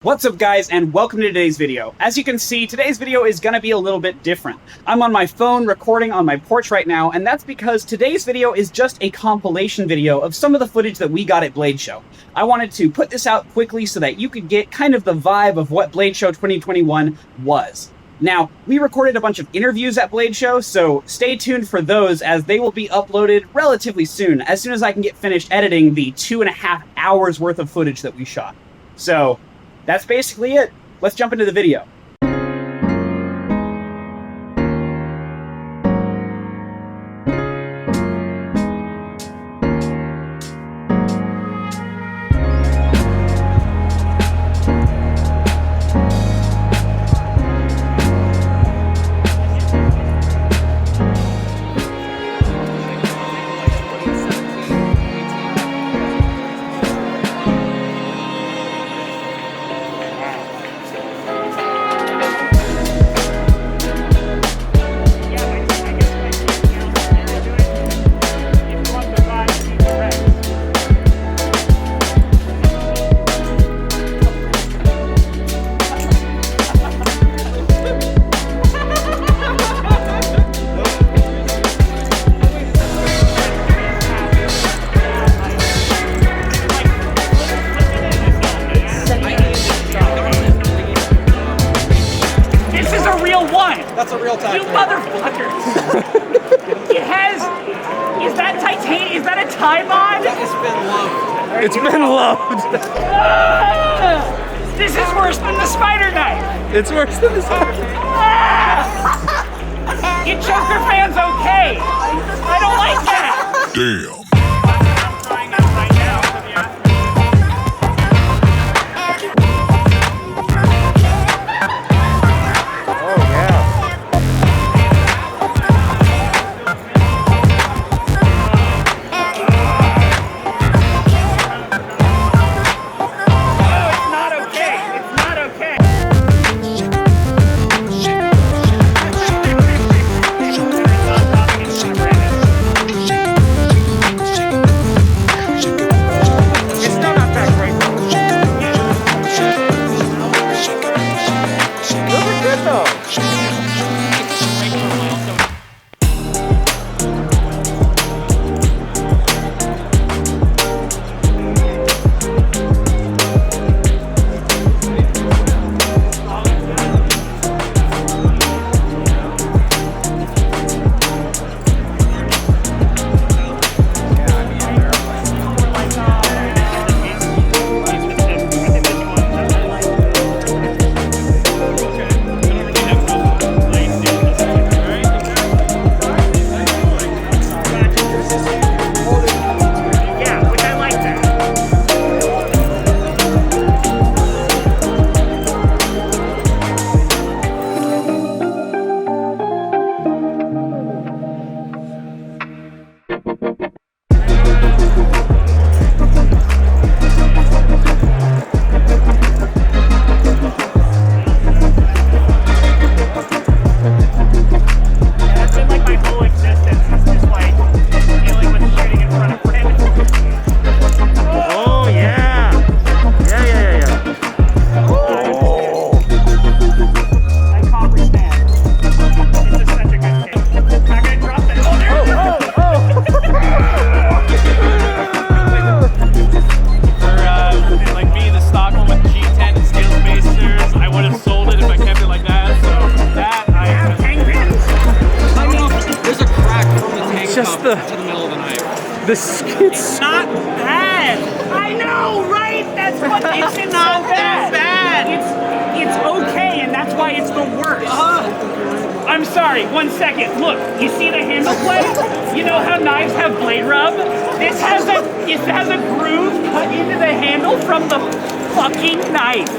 What's up guys, and welcome to today's video. As you can see, today's video is gonna be a little bit different. I'm on my phone recording on my porch right now, and that's because today's video is just a compilation video of some of the footage that we got at Blade Show. I wanted to put this out quickly so that you could get kind of the vibe of what Blade Show 2021 was. Now, we recorded a bunch of interviews at Blade Show, so stay tuned for those as they will be uploaded relatively soon as I can get finished editing the 2.5 hours worth of footage that we shot. So, that's basically it. Let's jump into the video. That's a real time. You motherfuckers! It has. Is that titanium? Is that a tie mod? It's been loved. This is worse than the spider knife. It's worse than the spider knife. You Joker fans okay? I don't like that. Damn. It's not bad. I know, right? That's what makes it not so bad. It's okay, and that's why it's the worst. I'm sorry, 1 second. Look, you see the handle plate? You know how knives have blade rub? This has a groove cut into the handle from the fucking knife.